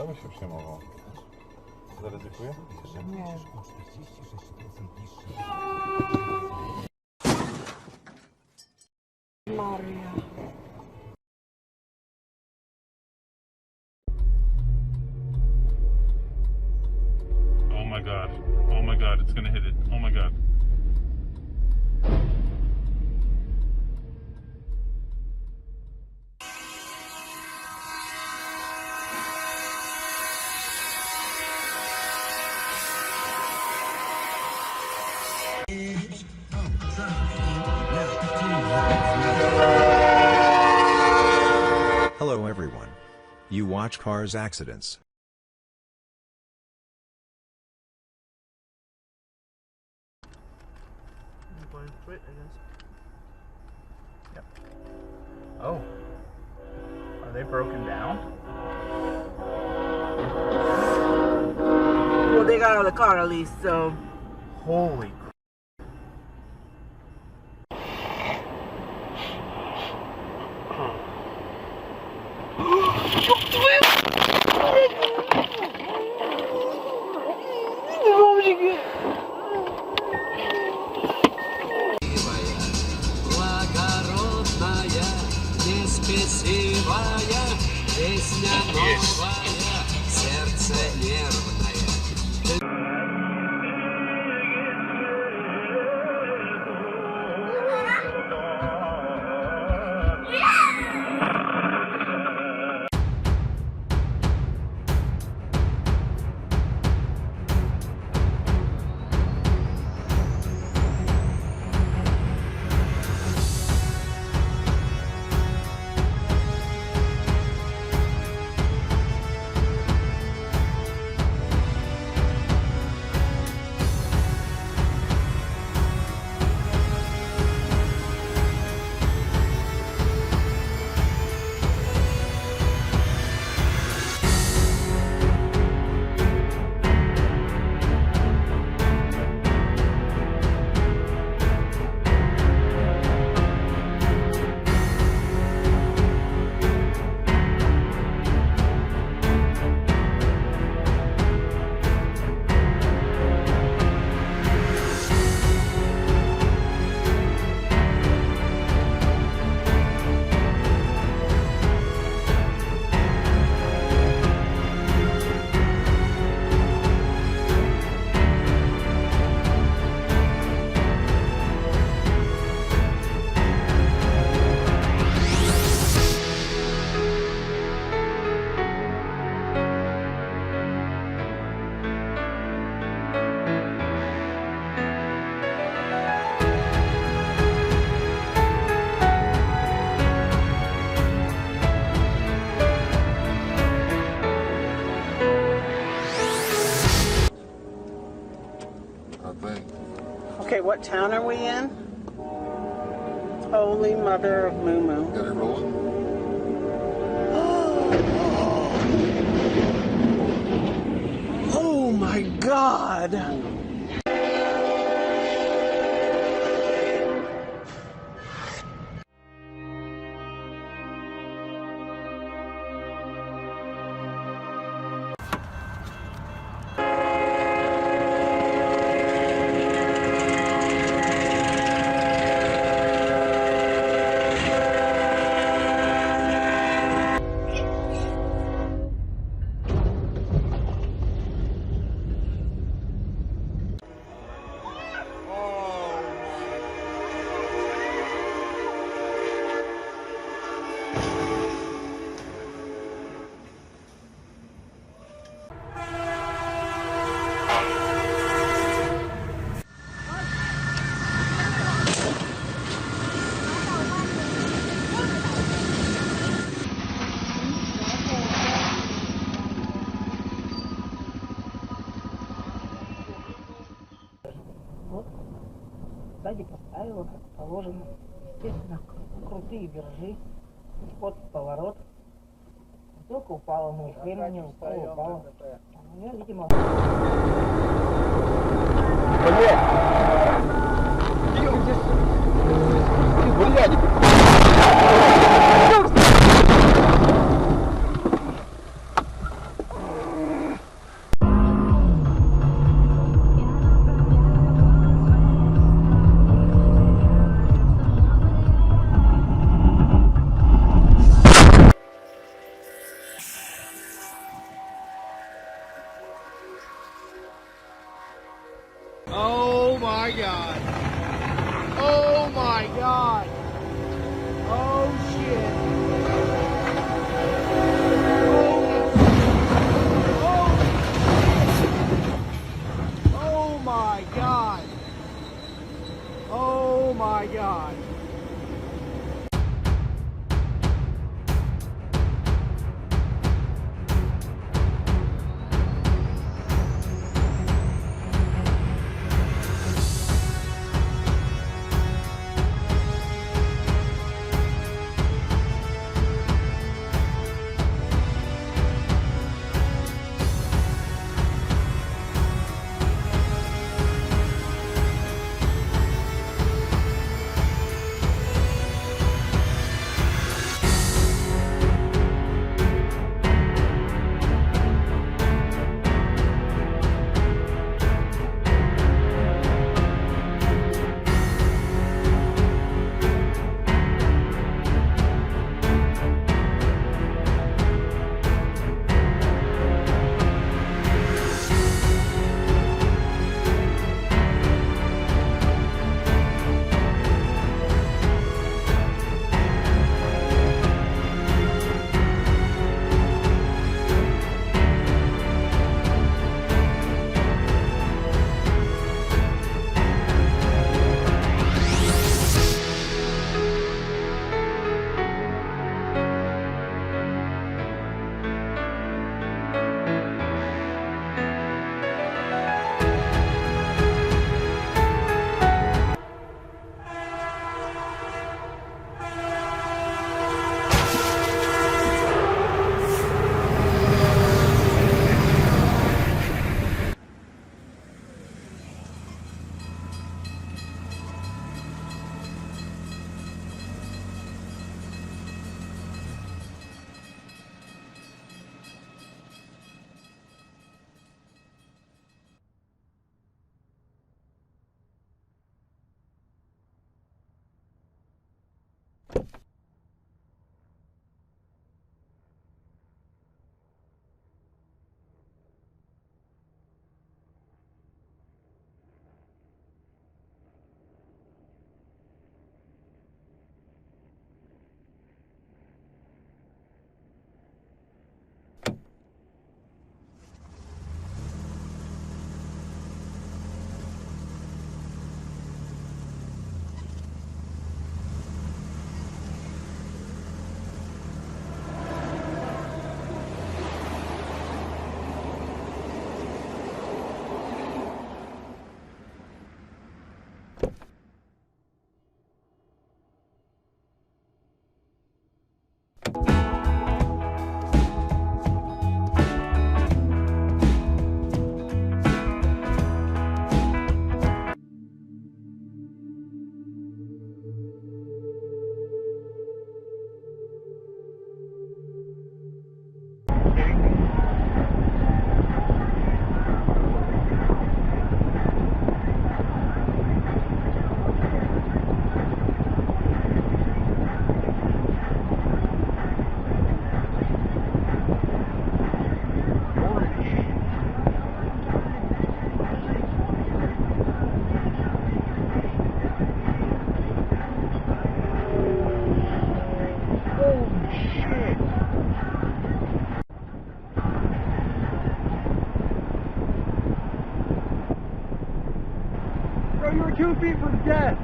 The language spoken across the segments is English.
To by się przejmował. Zaryzykuję? Nie. Maria. Oh my god. Oh my god, it's gonna hit it. Oh my god. Hello everyone. You watch Cars Accidents. I'm going for it, I guess. Yep. Oh. Are they broken down? Well, they got out of the car at least, so. Holy crap. Благородная, неспесивая, песня новая, сердце нервное. Okay, what town are we in? Holy Mother of Moo Moo. Got it rolling? Oh my God! Сзади поставила, как положено. Естественно, крутые вержи. Вот поворот. Только упала, ну хрена не упала. Я, видимо... my god. Oh my god. Oh shit. Oh my god. Oh my god. Bro, you were 2 feet from death.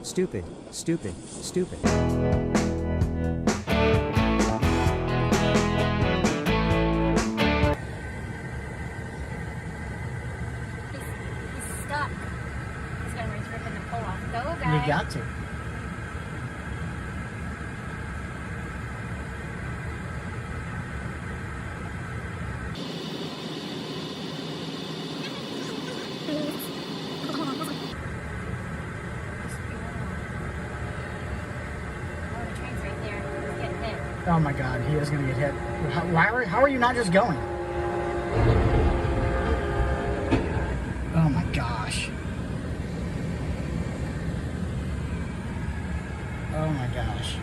Stupid, stupid, stupid. He's stuck. He's gonna reach ripping the pole off. Go, guys. You got to. Oh my god, he is gonna get hit. How are you not just going? Oh my gosh. Oh my gosh.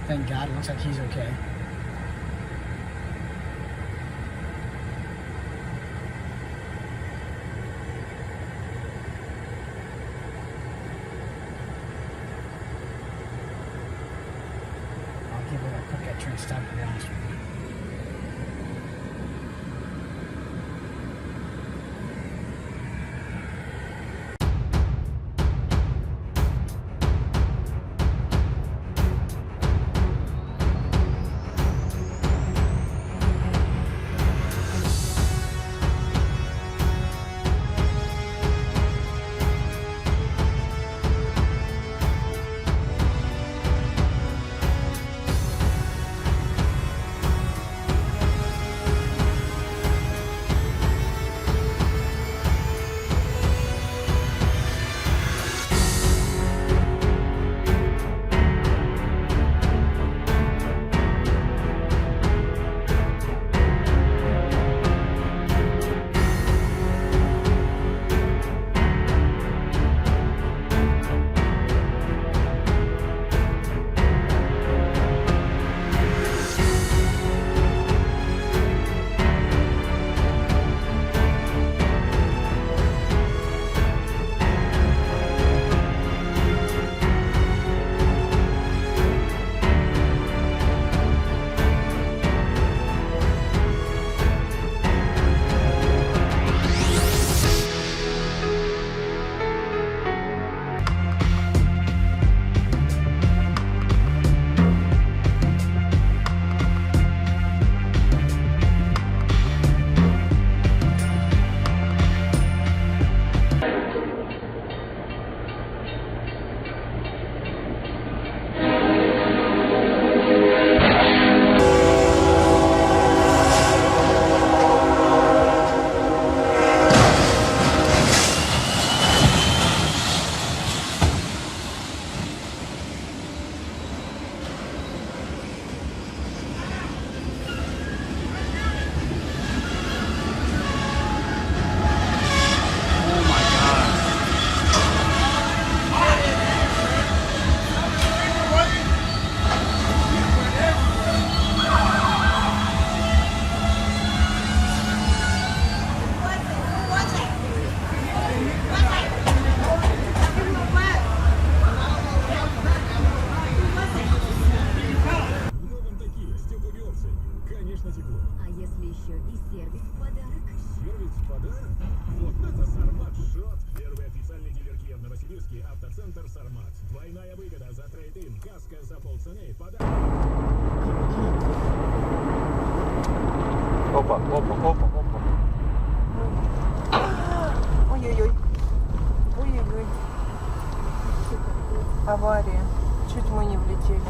Thank God, it looks like he's okay. I can't believe I put that train stop, to be honest with you. А если еще и сервис в подарок? Сервис в подарок? Вот это Сармат жжет! Первый официальный дилер Kia в Новосибирске — автоцентр Сармат. Двойная выгода за трейд-ин, каска за полцены, подарок. Опа, опа, опа, опа. Ой-ой-ой. Ой-ой-ой. Авария. Чуть мы не влетели.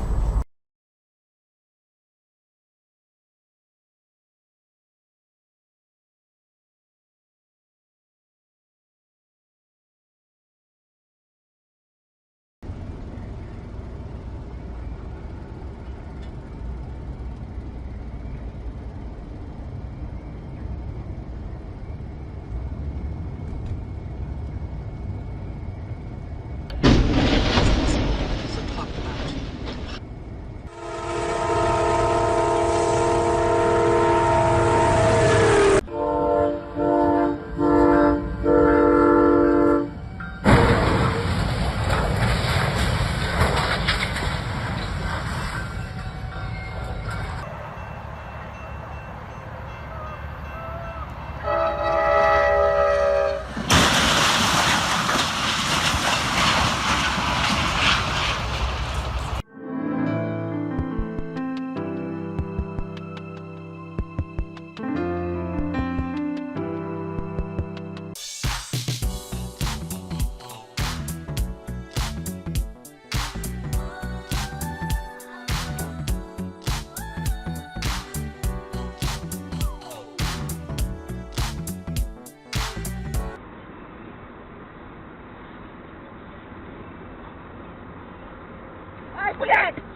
Блядь!